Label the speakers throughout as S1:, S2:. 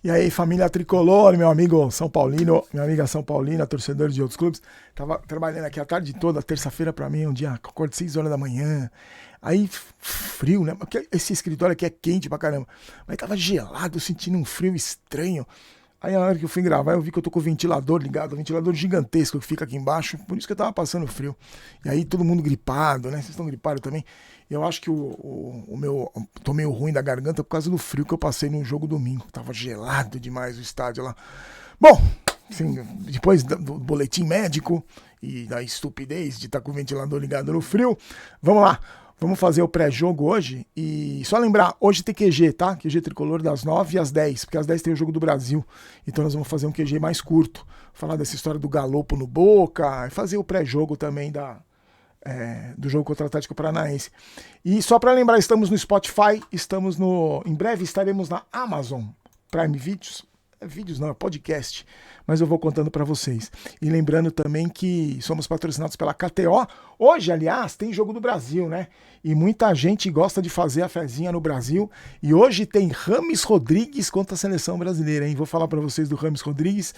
S1: E aí, família tricolor, meu amigo São Paulino, minha amiga São Paulina, torcedores de outros clubes. Tava trabalhando aqui a tarde toda, terça-feira pra mim, um dia, acordo 6 horas da manhã. Aí, frio, né? Porque esse escritório aqui é quente pra caramba. Mas tava gelado, sentindo um frio estranho. Aí, na hora que eu fui gravar, eu vi que eu tô com o ventilador ligado, um ventilador gigantesco que fica aqui embaixo. Por isso que eu tava passando frio. E aí, todo mundo gripado, né? Vocês estão gripados também. Eu acho que o meu. Tô meio ruim da garganta por causa do frio que eu passei no jogo domingo. Tava gelado demais o estádio lá. Bom, assim, depois do boletim médico e da estupidez de estar com o ventilador ligado no frio, vamos lá. Vamos fazer o pré-jogo hoje. E só lembrar, hoje tem QG, tá? QG tricolor das 9 às 10, porque às 10 tem o jogo do Brasil. Então nós vamos fazer um QG mais curto. Falar dessa história do galopo no Boca e fazer o pré-jogo também do jogo contra o Atlético Paranaense. E só para lembrar, estamos no Spotify, estamos no. Em breve estaremos na Amazon Prime Videos. Vídeos não, é podcast, mas eu vou contando para vocês. E lembrando também que somos patrocinados pela KTO. Hoje, aliás, tem jogo do Brasil, né? E muita gente gosta de fazer a fezinha no Brasil. E hoje tem Rames Rodrigues contra a seleção brasileira, hein? Vou falar para vocês do Rames Rodrigues.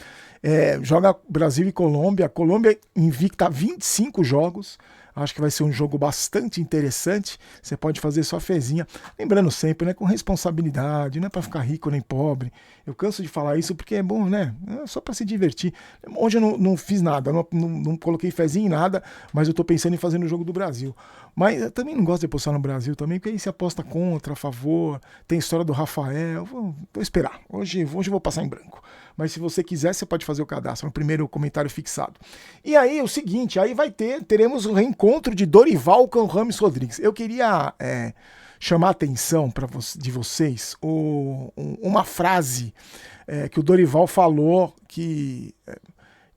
S1: Joga Brasil e Colômbia. Colômbia invicta 25 jogos. Acho que vai ser um jogo bastante interessante. Você pode fazer sua fezinha. Lembrando sempre, né? Com responsabilidade, não é para ficar rico nem pobre. Eu canso de falar isso porque é bom, né? É só para se divertir. Hoje eu não fiz nada, não coloquei fezinha em nada, mas eu tô pensando em fazer no jogo do Brasil. Mas eu também não gosto de apostar no Brasil também, porque aí se aposta contra, a favor. Tem a história do Rafael. Vou esperar. Hoje eu vou passar em branco. Mas se você quiser, você pode fazer o cadastro no primeiro comentário fixado. E aí, o seguinte, aí teremos o reencontro de Dorival com o Rames Rodrigues. Eu queria chamar a atenção de vocês uma frase que o Dorival falou que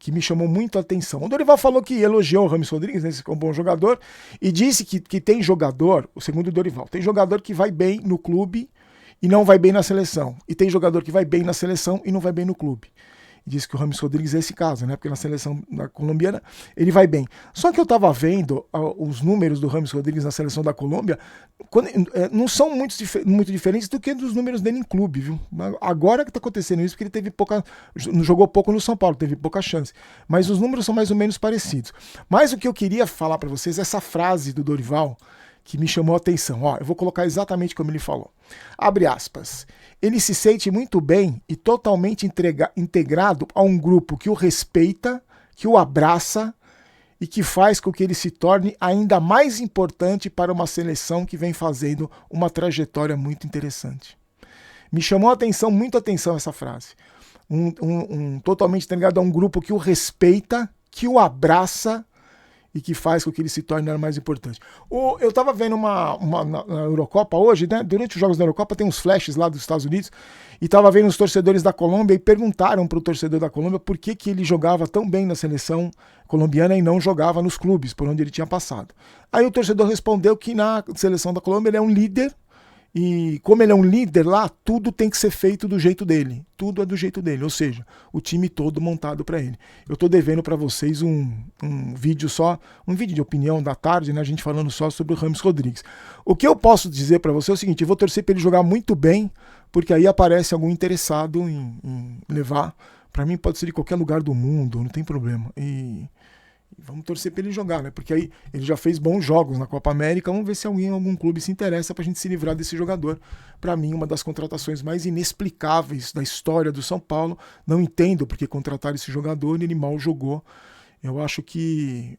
S1: me chamou muito a atenção. O Dorival falou que elogiou o Rames Rodrigues, né, esse é um bom jogador, e disse que tem jogador, segundo o Dorival, tem jogador que vai bem no clube e não vai bem na seleção. E tem jogador que vai bem na seleção e não vai bem no clube. E disse que o Rames Rodrigues é esse caso, né? Porque na seleção da colombiana ele vai bem. Só que eu estava vendo os números do Rames Rodrigues na seleção da Colômbia, não são muito diferentes do que dos números dele em clube, viu? Agora que está acontecendo isso, porque ele jogou pouco no São Paulo, teve pouca chance. Mas os números são mais ou menos parecidos. Mas o que eu queria falar para vocês, essa frase do Dorival, que me chamou a atenção. Ó, eu vou colocar exatamente como ele falou. Abre aspas. Ele se sente muito bem e totalmente integrado a um grupo que o respeita, que o abraça e que faz com que ele se torne ainda mais importante para uma seleção que vem fazendo uma trajetória muito interessante. Me chamou a atenção, muito a atenção essa frase. Totalmente integrado a um grupo que o respeita, que o abraça e que faz com que ele se torne mais importante. Eu estava vendo na Eurocopa hoje, né? Durante os jogos da Eurocopa tem uns flashes lá dos Estados Unidos, e estava vendo os torcedores da Colômbia e perguntaram para o torcedor da Colômbia por que ele jogava tão bem na seleção colombiana e não jogava nos clubes por onde ele tinha passado. Aí o torcedor respondeu que na seleção da Colômbia ele é um líder, e como ele é um líder lá, tudo tem que ser feito do jeito dele. Tudo é do jeito dele, ou seja, o time todo montado para ele. Eu tô devendo para vocês um vídeo de opinião da tarde, né, a gente falando só sobre o Rames Rodrigues. O que eu posso dizer para você é o seguinte, eu vou torcer para ele jogar muito bem, porque aí aparece algum interessado em levar. Para mim pode ser de qualquer lugar do mundo, não tem problema. E vamos torcer para ele jogar, né? Porque aí ele já fez bons jogos na Copa América. Vamos ver se algum clube se interessa pra gente se livrar desse jogador. Para mim, uma das contratações mais inexplicáveis da história do São Paulo. Não entendo porque contrataram esse jogador e ele mal jogou. Eu acho que...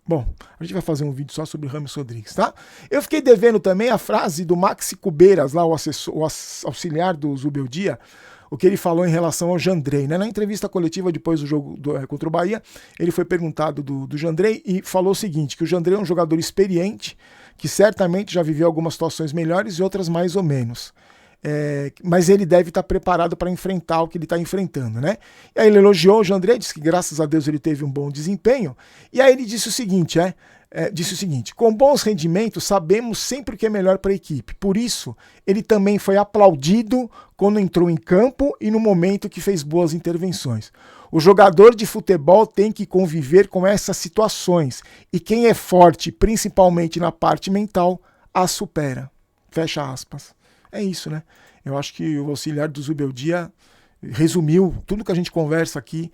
S1: Bom, a gente vai fazer um vídeo só sobre o Rames Rodrigues, tá? Eu fiquei devendo também a frase do Maxi Cubeiras, lá o auxiliar do Zubeldia, o que ele falou em relação ao Jandrei, né? Na entrevista coletiva depois do jogo contra o Bahia, ele foi perguntado do Jandrei e falou o seguinte, que o Jandrei é um jogador experiente, que certamente já viveu algumas situações melhores e outras mais ou menos. Mas ele deve estar preparado para enfrentar o que ele está enfrentando, né? E aí ele elogiou o Jandrei, disse que graças a Deus ele teve um bom desempenho, e aí ele disse o seguinte, com bons rendimentos sabemos sempre o que é melhor para a equipe, por isso ele também foi aplaudido quando entrou em campo e no momento que fez boas intervenções. O jogador de futebol tem que conviver com essas situações e quem é forte, principalmente na parte mental, as supera. Fecha aspas. É isso, né? Eu acho que o auxiliar do Zubeldia resumiu tudo que a gente conversa aqui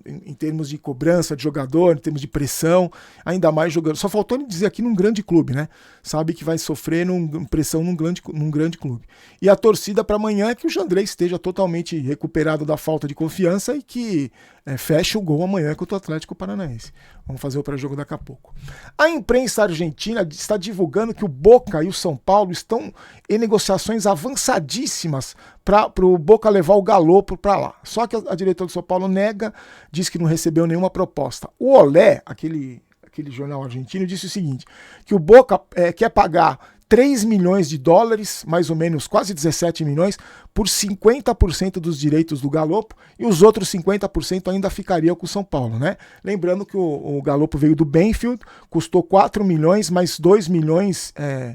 S1: em termos de cobrança de jogador, em termos de pressão, ainda mais jogando. Só faltou ele dizer aqui num grande clube, né? Sabe que vai sofrer pressão num grande clube. E a torcida para amanhã é que o Jandrei esteja totalmente recuperado da falta de confiança e que feche o gol amanhã contra o Atlético Paranaense. Vamos fazer o pré-jogo daqui a pouco. A imprensa argentina está divulgando que o Boca e o São Paulo estão em negociações avançadíssimas para o Boca levar o Galopo para lá. Só que a diretora do São Paulo nega, diz que não recebeu nenhuma proposta. O Olé, aquele jornal argentino, disse o seguinte, que o Boca quer pagar 3 milhões de dólares, mais ou menos quase 17 milhões, por 50% dos direitos do Galopo, e os outros 50% ainda ficariam com o São Paulo, né? Lembrando que o Galopo veio do Banfield, custou 4 milhões, mais 2 milhões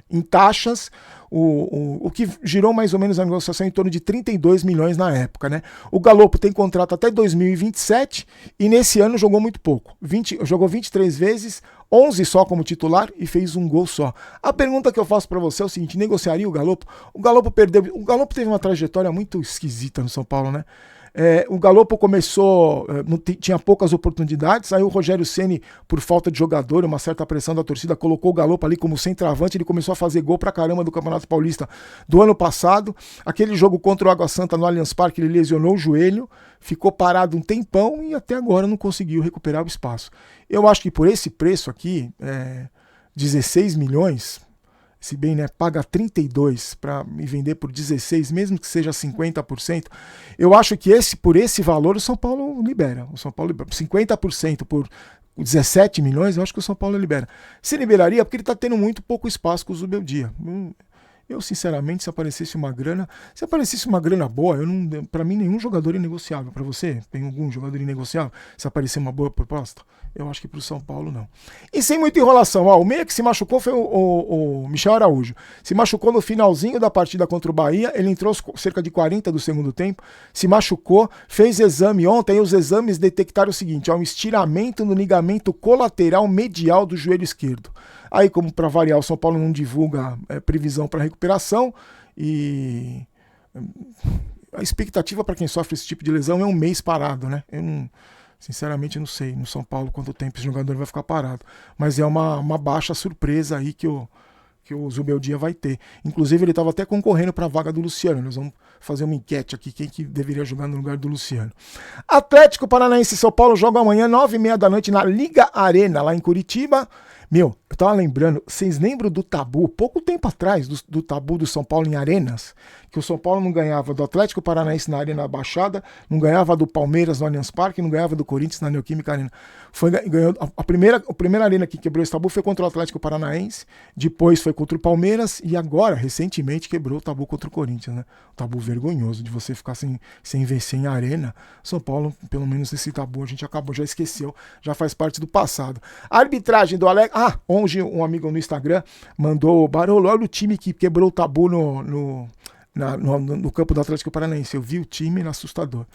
S1: em taxas, o que girou mais ou menos a negociação em torno de 32 milhões na época, né? O Galopo tem contrato até 2027 e nesse ano jogou muito pouco. Jogou 23 vezes, 11 só como titular e fez um gol só. A pergunta que eu faço para você é o seguinte, negociaria o Galopo? O Galopo teve uma trajetória muito esquisita no São Paulo, né? O Galopo começou, tinha poucas oportunidades, aí o Rogério Ceni, por falta de jogador, uma certa pressão da torcida, colocou o Galopo ali como centroavante, ele começou a fazer gol pra caramba do Campeonato Paulista do ano passado. Aquele jogo contra o Água Santa no Allianz Parque, ele lesionou o joelho, ficou parado um tempão e até agora não conseguiu recuperar o espaço. Eu acho que por esse preço aqui, 16 milhões... se bem, né, paga 32 para me vender por 16, mesmo que seja 50%, eu acho que por esse valor o São Paulo libera. O São Paulo libera 50% por 17 milhões, eu acho que o São Paulo libera. Se liberaria porque ele está tendo muito pouco espaço com o Zubeldia. Eu, sinceramente, se aparecesse uma grana boa, para mim nenhum jogador é negociável. Para você, tem algum jogador inegociável? Se aparecer uma boa proposta? Eu acho que pro São Paulo não. E sem muita enrolação, o meia que se machucou foi o Michel Araújo. Se machucou no finalzinho da partida contra o Bahia, ele entrou cerca de 40 do segundo tempo, se machucou, fez exame ontem, e os exames detectaram o seguinte, um estiramento no ligamento colateral medial do joelho esquerdo. Aí, como para variar, o São Paulo não divulga previsão para recuperação e a expectativa para quem sofre esse tipo de lesão é um mês parado, né? Sinceramente, eu não sei no São Paulo quanto tempo esse jogador vai ficar parado. Mas é uma baixa surpresa aí que o Zubeldia vai ter. Inclusive, ele estava até concorrendo para a vaga do Luciano. Nós vamos fazer uma enquete aqui, quem que deveria jogar no lugar do Luciano. Atlético Paranaense e São Paulo jogam amanhã, 9h30 da noite, na Liga Arena, lá em Curitiba. Eu tava lembrando, vocês lembram do tabu, pouco tempo atrás, do tabu do São Paulo em Arenas? Que o São Paulo não ganhava do Atlético Paranaense na Arena Baixada, não ganhava do Palmeiras no Allianz Parque, não ganhava do Corinthians na Neoquímica Arena. Ganhou a primeira arena que quebrou esse tabu foi contra o Atlético Paranaense, depois foi contra o Palmeiras e agora, recentemente, quebrou o tabu contra o Corinthians, né? O tabu vergonhoso de você ficar sem vencer em arena. São Paulo, pelo menos esse tabu, a gente já esqueceu, já faz parte do passado. A arbitragem do Alex... Hoje um amigo no Instagram mandou, Barolo, olha o time que quebrou o tabu no campo do Atlético Paranaense. Eu vi o time, era assustador.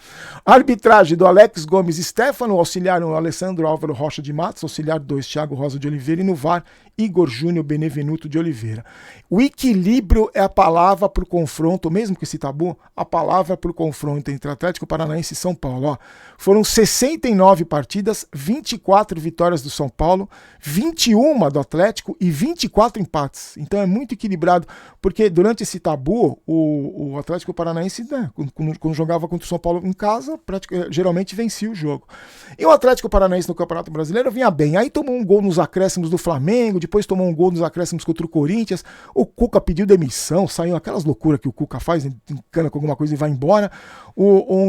S1: A arbitragem do Alex Gomes Stefano, auxiliar o Alessandro Álvaro Rocha de Matos, auxiliar 2, Thiago Rosa de Oliveira, e no VAR, Igor Júnior Benevenuto de Oliveira. O equilíbrio é a palavra para o confronto, mesmo que esse tabu, a palavra para o confronto entre Atlético Paranaense e São Paulo. Foram 69 partidas, 24 vitórias do São Paulo, 21 do Atlético e 24 empates. Então é muito equilibrado, porque durante esse tabu, o Atlético Paranaense, né, quando jogava contra o São Paulo em casa, geralmente vencia o jogo. E o Atlético Paranaense no Campeonato Brasileiro vinha bem. Aí tomou um gol nos acréscimos do Flamengo, depois tomou um gol nos acréscimos contra o Corinthians. O Cuca pediu demissão, saiu aquelas loucuras que o Cuca faz, encana com alguma coisa e vai embora.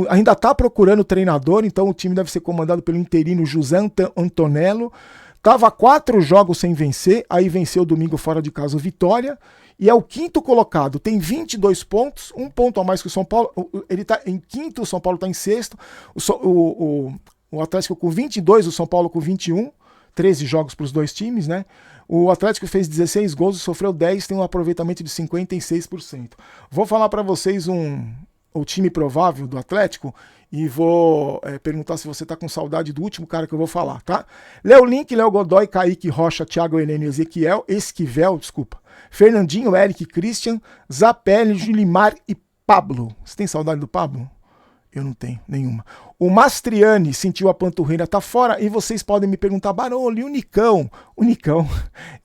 S1: Ainda está procurando treinador, então o time deve ser comandado pelo interino José Antonello. Tava 4 jogos sem vencer, aí venceu domingo fora de casa o Vitória. E é o quinto colocado, tem 22 pontos, um ponto a mais que o São Paulo. Ele está em quinto, o São Paulo está em sexto. O Atlético com 22, o São Paulo com 21. 13 jogos para os dois times, né? O Atlético fez 16 gols e sofreu 10, tem um aproveitamento de 56%. Vou falar para vocês o time provável do Atlético e vou perguntar se você tá com saudade do último cara que eu vou falar, tá? Léo Link, Léo Godoy, Kaique Rocha, Thiago Heleno, Esquivel, Fernandinho, Eric, Christian, Zapelli, Julimar e Pablo. Você tem saudade do Pablo? Eu não tenho nenhuma. O Mastriani sentiu a panturrilha, tá fora, e vocês podem me perguntar, Barolo, e o Nicão? O Nicão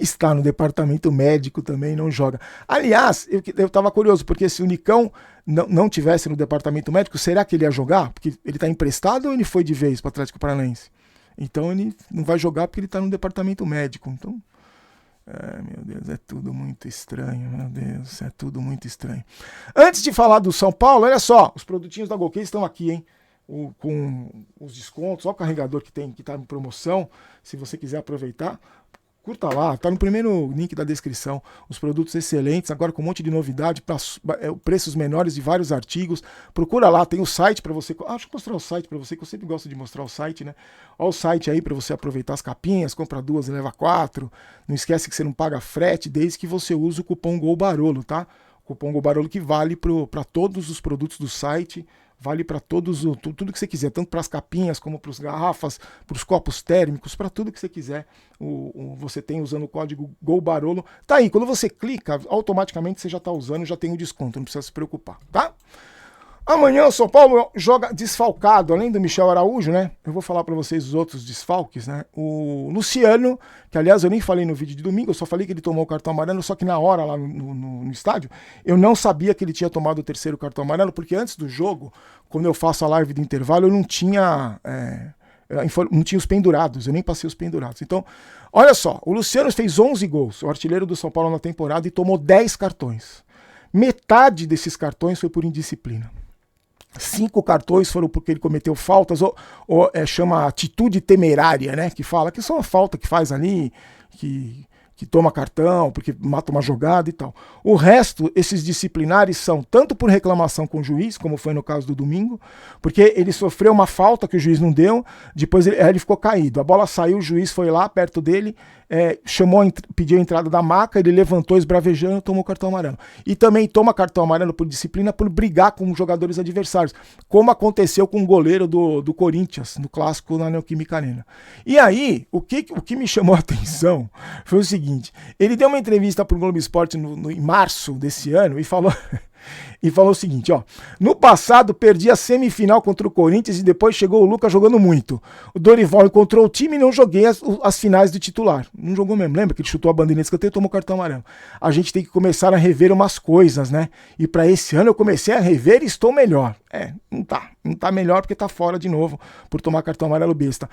S1: está no departamento médico também, não joga. Aliás, eu tava curioso, porque se o Nicão não tivesse no departamento médico, será que ele ia jogar? Porque ele tá emprestado ou ele foi de vez para o Atlético Paranaense? Então ele não vai jogar porque ele tá no departamento médico. Então, meu Deus, é tudo muito estranho, meu Deus, é tudo muito estranho. Antes de falar do São Paulo, olha só, os produtinhos da GoCase estão aqui, hein? Com os descontos, olha o carregador que tem, que tá em promoção, se você quiser aproveitar, curta lá, tá no primeiro link da descrição, os produtos excelentes, agora com um monte de novidade, preços menores de vários artigos, procura lá, tem o site para você, deixa eu mostrar o site para você, que eu sempre gosto de mostrar o site, né? Olha o site aí para você aproveitar as capinhas, compra 2 e leva 4, não esquece que você não paga frete, desde que você use o cupom GOLBAROLO, tá? O cupom GOLBAROLO que vale para todos os produtos do site, vale para tudo que você quiser, tanto para as capinhas como para as garrafas, para os copos térmicos, para tudo que você quiser. Você tem usando o código GOLBAROLO. Tá aí, quando você clica, automaticamente você já está usando, já tem o desconto, não precisa se preocupar, tá? Amanhã o São Paulo joga desfalcado, além do Michel Araújo, né? Eu vou falar para vocês os outros desfalques, né? O Luciano, que aliás eu nem falei no vídeo de domingo, eu só falei que ele tomou o cartão amarelo, só que na hora lá no estádio, eu não sabia que ele tinha tomado o terceiro cartão amarelo, porque antes do jogo, quando eu faço a live do intervalo, eu não tinha os pendurados, eu nem passei os pendurados. Então, olha só, o Luciano fez 11 gols, o artilheiro do São Paulo na temporada, e tomou 10 cartões. Metade desses cartões foi por indisciplina. 5 cartões foram porque ele cometeu faltas, chama atitude temerária, né? Que fala que isso é uma falta que faz ali, que toma cartão, porque mata uma jogada e tal. O resto, esses disciplinares são tanto por reclamação com o juiz, como foi no caso do domingo, porque ele sofreu uma falta que o juiz não deu, depois ele ficou caído. A bola saiu, o juiz foi lá perto dele, pediu a entrada da maca, ele levantou esbravejando e tomou cartão amarelo. E também toma cartão amarelo por disciplina por brigar com os jogadores adversários, como aconteceu com o goleiro do Corinthians, no clássico na Neoquímica Arena. E aí, o que me chamou a atenção foi o seguinte, ele deu uma entrevista para o Globo Esporte em março desse ano e falou o seguinte, ó: no passado perdi a semifinal contra o Corinthians e depois chegou o Lucas jogando muito. O Dorival encontrou o time e não joguei as finais do titular. Não jogou mesmo, lembra que ele chutou a bandeirinha de escanteio e tomou cartão amarelo. A gente tem que começar a rever umas coisas, né? E para esse ano eu comecei a rever e estou melhor. Não tá melhor porque tá fora de novo por tomar cartão amarelo besta.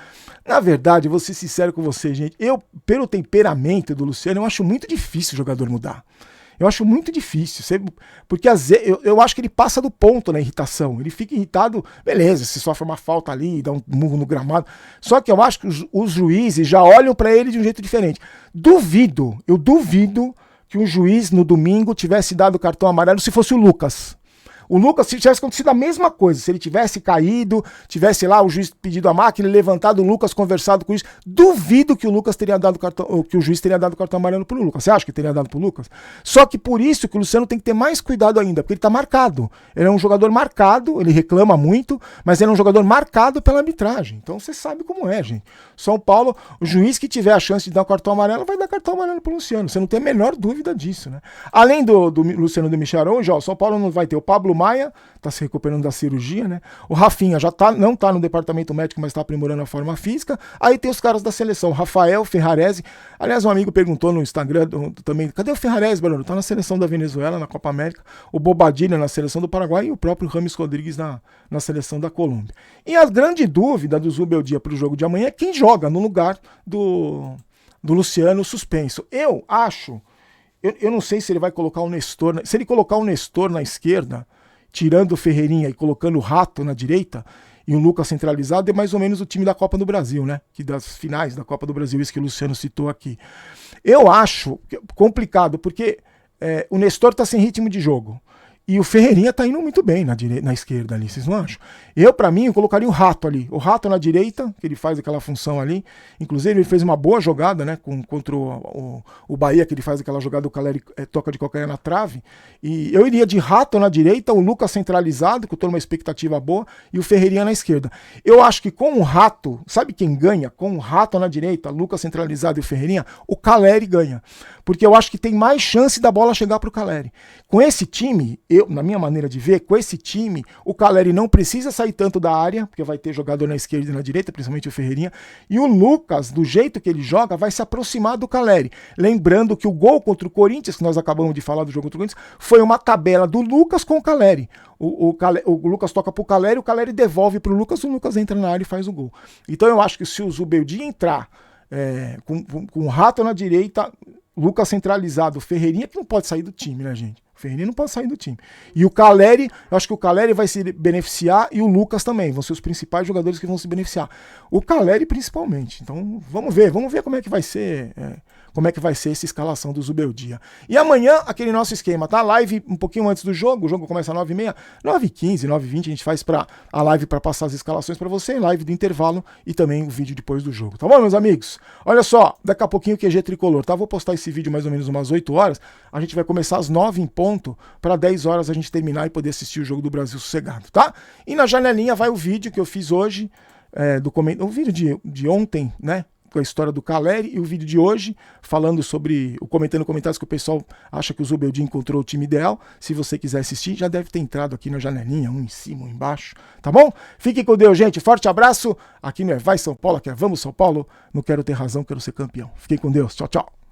S1: Na verdade, vou ser sincero com você, gente, pelo temperamento do Luciano, eu acho muito difícil o jogador mudar. Eu acho muito difícil, porque eu acho que ele passa do ponto na irritação. Ele fica irritado, beleza, se sofre uma falta ali, dá um murro no gramado. Só que eu acho que os juízes já olham para ele de um jeito diferente. Eu duvido que um juiz no domingo tivesse dado cartão amarelo se fosse o Lucas. O Lucas, se tivesse acontecido a mesma coisa, se ele tivesse caído, tivesse lá o juiz pedido a máquina, levantado o Lucas, conversado com o juiz, duvido que o Lucas teria dado cartão, que o juiz teria dado cartão amarelo pro Lucas. Você acha que teria dado pro Lucas? Só que por isso que o Luciano tem que ter mais cuidado ainda, porque ele tá marcado. Ele é um jogador marcado, ele reclama muito, mas ele é um jogador marcado pela arbitragem. Então você sabe como é, gente. São Paulo, o juiz que tiver a chance de dar um cartão amarelo, vai dar cartão amarelo pro Luciano. Você não tem a menor dúvida disso, né? Além do Luciano do Michel Araújo, o São Paulo não vai ter o Pablo Maia, tá se recuperando da cirurgia, né? O Rafinha não tá no departamento médico, mas tá aprimorando a forma física. Aí tem os caras da seleção, Rafael Ferrarese. Aliás, um amigo perguntou no Instagram também, cadê o Ferrarese, Barulho? Tá na seleção da Venezuela, na Copa América. O Bobadilha na seleção do Paraguai e o próprio Rames Rodrigues na seleção da Colômbia. E a grande dúvida do Zubeldia pro jogo de amanhã é quem joga no lugar do Luciano suspenso. Eu acho, eu não sei se ele vai colocar o Nestor, se ele colocar o Nestor na esquerda, tirando o Ferreirinha e colocando o Rato na direita, e o Lucas centralizado, é mais ou menos o time da Copa do Brasil, né? Que das finais da Copa do Brasil, isso que o Luciano citou aqui. Eu acho complicado, porque o Nestor tá sem ritmo de jogo. E o Ferreirinha tá indo muito bem na esquerda ali, vocês não acham? Pra mim, eu colocaria o Rato ali. O Rato na direita, que ele faz aquela função ali. Inclusive, ele fez uma boa jogada, né? Contra o Bahia, que ele faz aquela jogada, o Caleri toca de calcanhar na trave. E eu iria de Rato na direita, o Lucas centralizado, que eu tô numa expectativa boa, e o Ferreirinha na esquerda. Eu acho que com o Rato, sabe quem ganha? Com o Rato na direita, Lucas centralizado e o Ferreirinha, o Caleri ganha. Porque eu acho que tem mais chance da bola chegar pro Caleri. Com esse time, na minha maneira de ver, com esse time, o Caleri não precisa sair tanto da área, porque vai ter jogador na esquerda e na direita, principalmente o Ferreirinha, e o Lucas, do jeito que ele joga, vai se aproximar do Caleri. Lembrando que o gol contra o Corinthians, que nós acabamos de falar do jogo contra o Corinthians, foi uma tabela do Lucas com o Caleri. O Lucas toca pro Caleri, o Caleri devolve pro Lucas, o Lucas entra na área e faz o gol. Então eu acho que se o Zubeldia entrar com o Rato na direita, Lucas centralizado, Ferreirinha, que não pode sair do time, né, gente? O Ferreirinha não pode sair do time. E o Caleri, eu acho que o Caleri vai se beneficiar e o Lucas também. Vão ser os principais jogadores que vão se beneficiar. O Caleri principalmente. Então, vamos ver como é que vai ser. Como é que vai ser essa escalação do Zubeldia. E amanhã, aquele nosso esquema, tá? Live um pouquinho antes do jogo. O jogo começa às 9h30, 9h15, 9h20. A gente faz a live para passar as escalações para você, live do intervalo e também o vídeo depois do jogo. Tá bom, meus amigos? Olha só, daqui a pouquinho o QG Tricolor, tá? Vou postar esse vídeo mais ou menos umas 8 horas. A gente vai começar às 9 em ponto, para 10 horas a gente terminar e poder assistir o jogo do Brasil sossegado, tá? E na janelinha vai o vídeo que eu fiz hoje, o vídeo de ontem, né? Com a história do Caleri, e o vídeo de hoje falando sobre, comentando comentários que o pessoal acha que o Zubeldia encontrou o time ideal. Se você quiser assistir, já deve ter entrado aqui na janelinha, um em cima, um embaixo, tá bom? Fiquem com Deus, gente, forte abraço, aqui não é Vai São Paulo, aqui é Vamos São Paulo, não quero ter razão, quero ser campeão. Fiquem com Deus, tchau, tchau.